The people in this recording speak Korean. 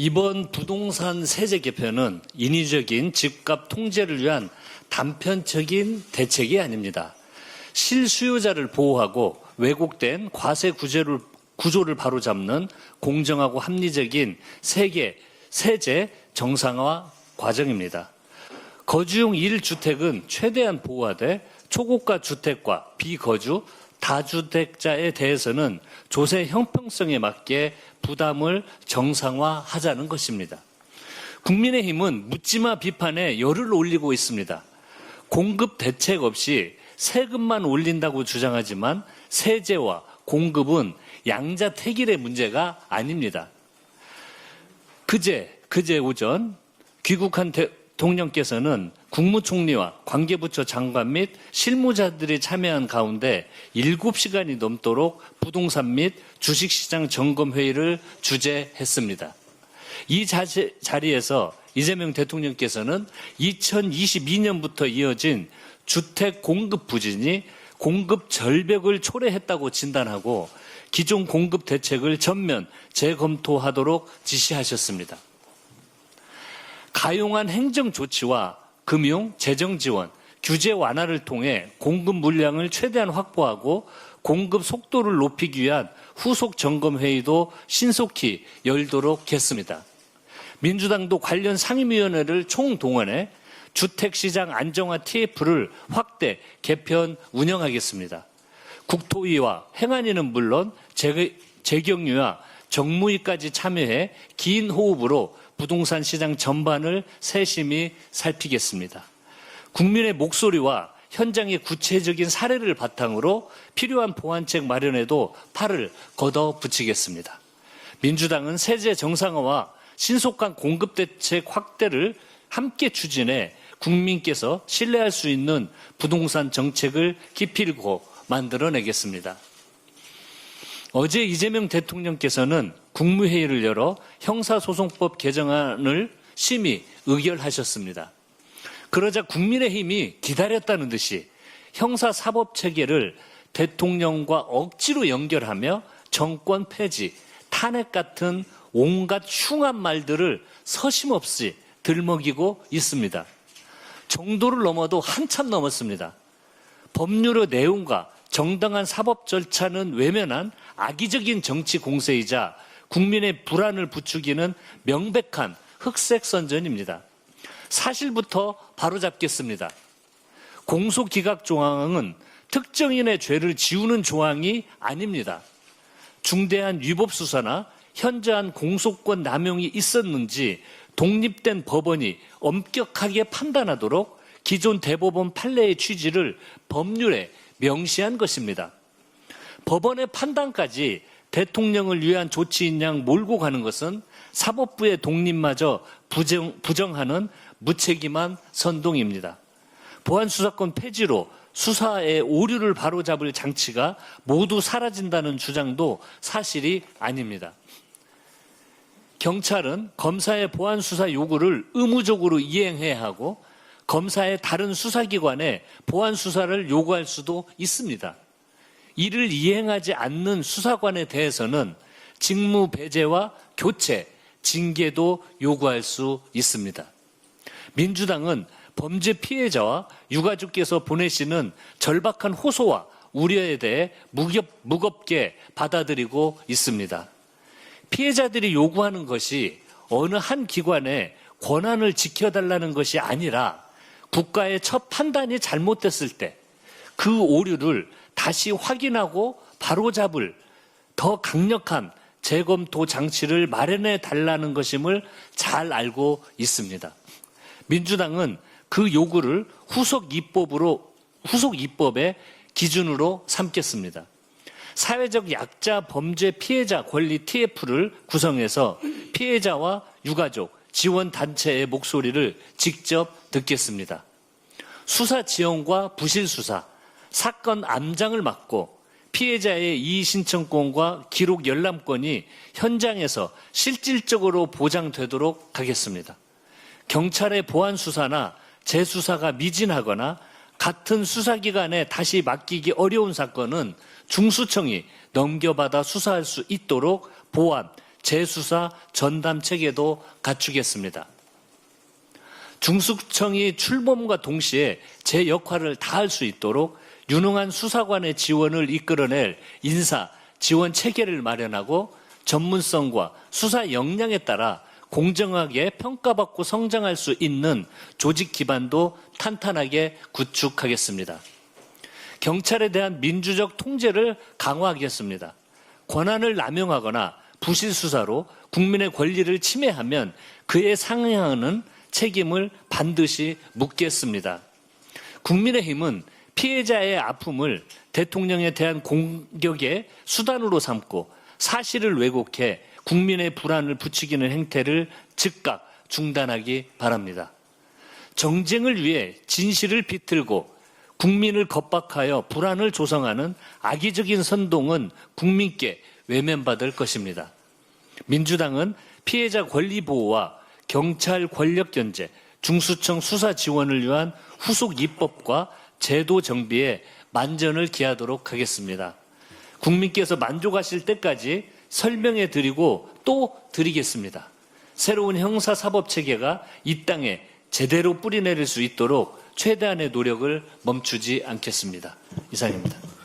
이번 부동산 세제 개편은 인위적인 집값 통제를 위한 단편적인 대책이 아닙니다. 실수요자를 보호하고 왜곡된 과세 구조를 바로잡는 공정하고 합리적인 세제 정상화 과정입니다. 거주용 1주택은 최대한 보호하되 초고가 주택과 비거주, 다주택자에 대해서는 조세 형평성에 맞게 부담을 정상화하자는 것입니다. 국민의힘은 묻지마 비판에 열을 올리고 있습니다. 공급 대책 없이 세금만 올린다고 주장하지만 세제와 공급은 양자택일의 문제가 아닙니다. 그제 오전 귀국한 대통령께서는 국무총리와 관계부처 장관 및 실무자들이 참여한 가운데 7시간이 넘도록 부동산 및 주식시장 점검회의를 주재했습니다. 이 자리에서 이재명 대통령께서는 2022년부터 이어진 주택 공급 부진이 공급 절벽을 초래했다고 진단하고 기존 공급 대책을 전면 재검토하도록 지시하셨습니다. 가용한 행정 조치와 금융, 재정 지원, 규제 완화를 통해 공급 물량을 최대한 확보하고 공급 속도를 높이기 위한 후속 점검 회의도 신속히 열도록 했습니다. 민주당도 관련 상임위원회를 총동원해 주택시장 안정화 TF를 확대, 개편, 운영하겠습니다. 국토위와 행안위는 물론 재경위와 정무위까지 참여해 긴 호흡으로 부동산 시장 전반을 세심히 살피겠습니다. 국민의 목소리와 현장의 구체적인 사례를 바탕으로 필요한 보완책 마련에도 팔을 걷어붙이겠습니다. 민주당은 세제 정상화와 신속한 공급 대책 확대를 함께 추진해 국민께서 신뢰할 수 있는 부동산 정책을 기필코 만들어내겠습니다. 어제 이재명 대통령께서는 국무회의를 열어 형사소송법 개정안을 심의 의결하셨습니다. 그러자 국민의힘이 기다렸다는 듯이 형사사법체계를 대통령과 억지로 연결하며 정권 폐지, 탄핵 같은 온갖 흉한 말들을 서심없이 들먹이고 있습니다. 정도를 넘어도 한참 넘었습니다. 법률의 내용과 정당한 사법 절차는 외면한 악의적인 정치 공세이자 국민의 불안을 부추기는 명백한 흑색 선전입니다. 사실부터 바로잡겠습니다. 공소기각 조항은 특정인의 죄를 지우는 조항이 아닙니다. 중대한 위법 수사나 현저한 공소권 남용이 있었는지 독립된 법원이 엄격하게 판단하도록 기존 대법원 판례의 취지를 법률에 명시한 것입니다. 법원의 판단까지 대통령을 위한 조치인 양 몰고 가는 것은 사법부의 독립마저 부정하는 무책임한 선동입니다. 보안수사권 폐지로 수사의 오류를 바로잡을 장치가 모두 사라진다는 주장도 사실이 아닙니다. 경찰은 검사의 보안수사 요구를 의무적으로 이행해야 하고 검사의 다른 수사기관에 보안수사를 요구할 수도 있습니다. 이를 이행하지 않는 수사관에 대해서는 직무 배제와 교체, 징계도 요구할 수 있습니다. 민주당은 범죄 피해자와 유가족께서 보내시는 절박한 호소와 우려에 대해 무겁게 받아들이고 있습니다. 피해자들이 요구하는 것이 어느 한 기관의 권한을 지켜달라는 것이 아니라 국가의 첫 판단이 잘못됐을 때 그 오류를 다시 확인하고 바로잡을 더 강력한 재검토 장치를 마련해 달라는 것임을 잘 알고 있습니다. 민주당은 그 요구를 후속 입법의 기준으로 삼겠습니다. 사회적 약자 범죄 피해자 권리 TF를 구성해서 피해자와 유가족, 지원단체의 목소리를 직접 듣겠습니다. 수사 지원과 부실 수사, 사건 암장을 막고 피해자의 이의 신청권과 기록 열람권이 현장에서 실질적으로 보장되도록 하겠습니다. 경찰의 보안 수사나 재수사가 미진하거나 같은 수사기관에 다시 맡기기 어려운 사건은 중수청이 넘겨받아 수사할 수 있도록 보완, 재수사 전담 체계도 갖추겠습니다. 중수청이 출범과 동시에 제 역할을 다할 수 있도록 유능한 수사관의 지원을 이끌어낼 인사, 지원 체계를 마련하고 전문성과 수사 역량에 따라 공정하게 평가받고 성장할 수 있는 조직 기반도 탄탄하게 구축하겠습니다. 경찰에 대한 민주적 통제를 강화하겠습니다. 권한을 남용하거나 부실 수사로 국민의 권리를 침해하면 그에 상응하는 책임을 반드시 묻겠습니다. 국민의힘은 피해자의 아픔을 대통령에 대한 공격의 수단으로 삼고 사실을 왜곡해 국민의 불안을 부추기는 행태를 즉각 중단하기 바랍니다. 정쟁을 위해 진실을 비틀고 국민을 겁박하여 불안을 조성하는 악의적인 선동은 국민께 외면받을 것입니다. 민주당은 피해자 권리 보호와 경찰 권력 견제, 중수청 수사 지원을 위한 후속 입법과 제도 정비에 만전을 기하도록 하겠습니다. 국민께서 만족하실 때까지 설명해 드리고 또 드리겠습니다. 새로운 형사사법 체계가 이 땅에 제대로 뿌리내릴 수 있도록 최대한의 노력을 멈추지 않겠습니다. 이상입니다.